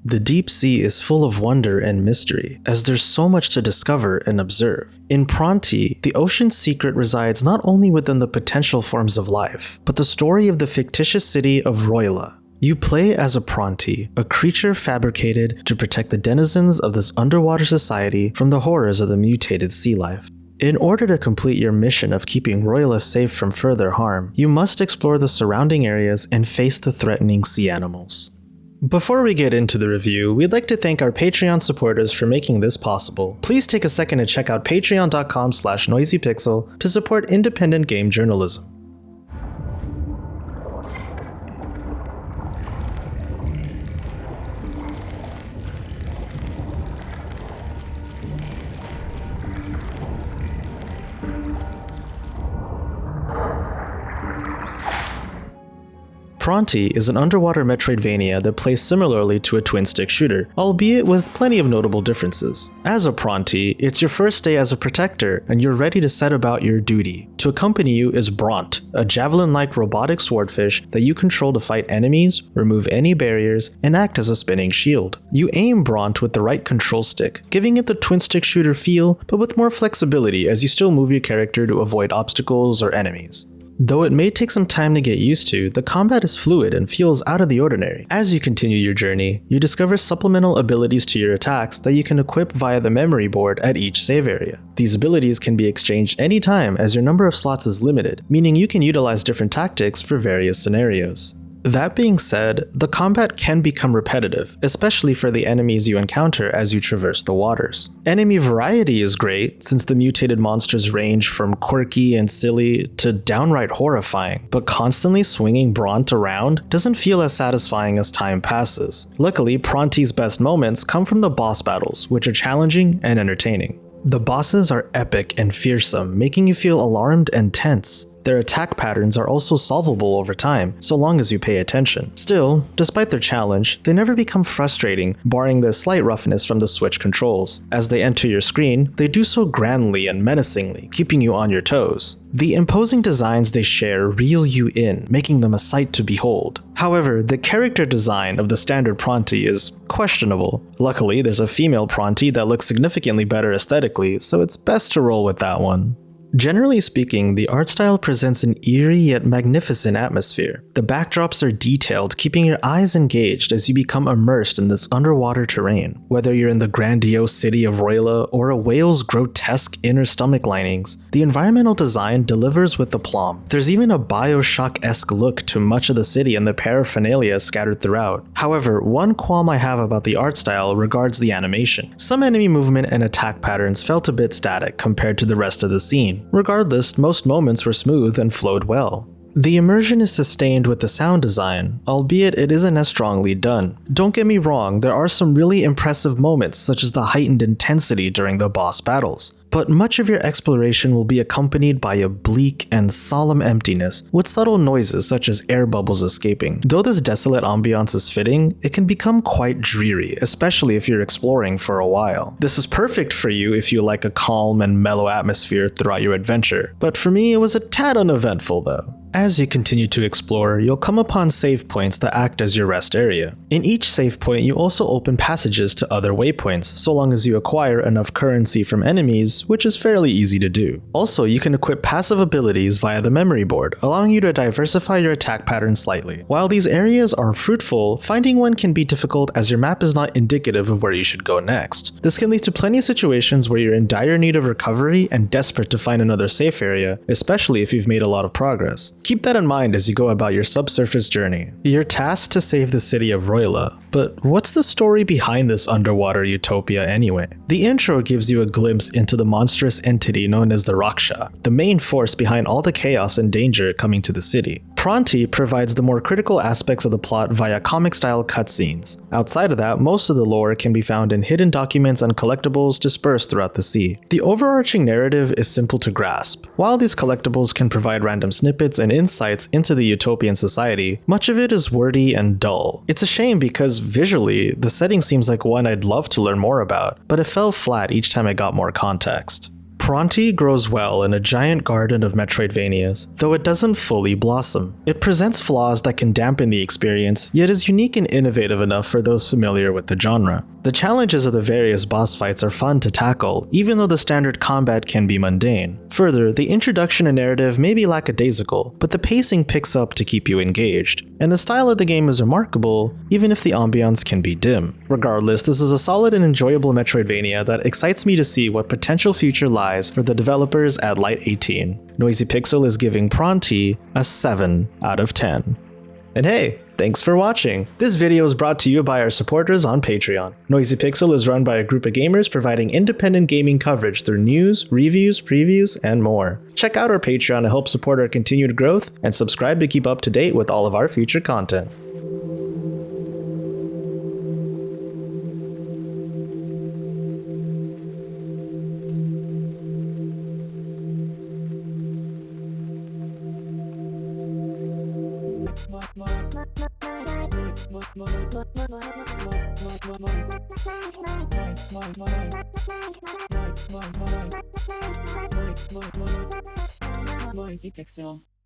The deep sea is full of wonder and mystery, as there's so much to discover and observe. In Pronty, the ocean's secret resides not only within the potential forms of life, but the story of the fictitious city of Roila. You play as a Pronty, a creature fabricated to protect the denizens of this underwater society from the horrors of the mutated sea life. In order to complete your mission of keeping Roila safe from further harm, you must explore the surrounding areas and face the threatening sea animals. Before we get into the review, we'd like to thank our Patreon supporters for making this possible. Please take a second to check out patreon.com/noisypixel to support independent game journalism. Pronty is an underwater Metroidvania that plays similarly to a twin-stick shooter, albeit with plenty of notable differences. As a Pronty, it's your first day as a protector, and you're ready to set about your duty. To accompany you is Bront, a javelin-like robotic swordfish that you control to fight enemies, remove any barriers, and act as a spinning shield. You aim Bront with the right control stick, giving it the twin-stick shooter feel, but with more flexibility as you still move your character to avoid obstacles or enemies. Though it may take some time to get used to, the combat is fluid and feels out of the ordinary. As you continue your journey, you discover supplemental abilities to your attacks that you can equip via the memory board at each save area. These abilities can be exchanged anytime as your number of slots is limited, meaning you can utilize different tactics for various scenarios. That being said, the combat can become repetitive, especially for the enemies you encounter as you traverse the waters. Enemy variety is great, since the mutated monsters range from quirky and silly to downright horrifying, but constantly swinging Bront around doesn't feel as satisfying as time passes. Luckily, Pronty's best moments come from the boss battles, which are challenging and entertaining. The bosses are epic and fearsome, making you feel alarmed and tense. Their attack patterns are also solvable over time, so long as you pay attention. Still, despite their challenge, they never become frustrating, barring the slight roughness from the Switch controls. As they enter your screen, they do so grandly and menacingly, keeping you on your toes. The imposing designs they share reel you in, making them a sight to behold. However, the character design of the standard Pronty is questionable. Luckily, there's a female Pronty that looks significantly better aesthetically, so it's best to roll with that one. Generally speaking, the art style presents an eerie yet magnificent atmosphere. The backdrops are detailed, keeping your eyes engaged as you become immersed in this underwater terrain. Whether you're in the grandiose city of Roila or a whale's grotesque inner stomach linings, the environmental design delivers with aplomb. There's even a Bioshock-esque look to much of the city and the paraphernalia scattered throughout. However, one qualm I have about the art style regards the animation. Some enemy movement and attack patterns felt a bit static compared to the rest of the scene. Regardless, most moments were smooth and flowed well. The immersion is sustained with the sound design, albeit it isn't as strongly done. Don't get me wrong, there are some really impressive moments, such as the heightened intensity during the boss battles. But much of your exploration will be accompanied by a bleak and solemn emptiness, with subtle noises such as air bubbles escaping. Though this desolate ambiance is fitting, it can become quite dreary, especially if you're exploring for a while. This is perfect for you if you like a calm and mellow atmosphere throughout your adventure, but for me it was a tad uneventful though. As you continue to explore, you'll come upon save points that act as your rest area. In each save point, you also open passages to other waypoints, so long as you acquire enough currency from enemies, which is fairly easy to do. Also, you can equip passive abilities via the memory board, allowing you to diversify your attack pattern slightly. While these areas are fruitful, finding one can be difficult as your map is not indicative of where you should go next. This can lead to plenty of situations where you're in dire need of recovery and desperate to find another safe area, especially if you've made a lot of progress. Keep that in mind as you go about your subsurface journey. You're tasked to save the city of Roila, but what's the story behind this underwater utopia anyway? The intro gives you a glimpse into the monstrous entity known as the Raksha, the main force behind all the chaos and danger coming to the city. Pronty provides the more critical aspects of the plot via comic-style cutscenes. Outside of that, most of the lore can be found in hidden documents and collectibles dispersed throughout the sea. The overarching narrative is simple to grasp. While these collectibles can provide random snippets and insights into the utopian society, much of it is wordy and dull. It's a shame because visually, the setting seems like one I'd love to learn more about, but it fell flat each time I got more context. Pronty grows well in a giant garden of Metroidvanias, though it doesn't fully blossom. It presents flaws that can dampen the experience, yet is unique and innovative enough for those familiar with the genre. The challenges of the various boss fights are fun to tackle, even though the standard combat can be mundane. Further, the introduction and narrative may be lackadaisical, but the pacing picks up to keep you engaged, and the style of the game is remarkable, even if the ambiance can be dim. Regardless, this is a solid and enjoyable Metroidvania that excites me to see what potential future lies for the developers at Light 18. Noisy Pixel is giving Pronty a 7 out of 10. And hey, thanks for watching! This video is brought to you by our supporters on Patreon. Noisy Pixel is run by a group of gamers providing independent gaming coverage through news, reviews, previews, and more. Check out our Patreon to help support our continued growth, and subscribe to keep up to date with all of our future content. Noisy Pixel.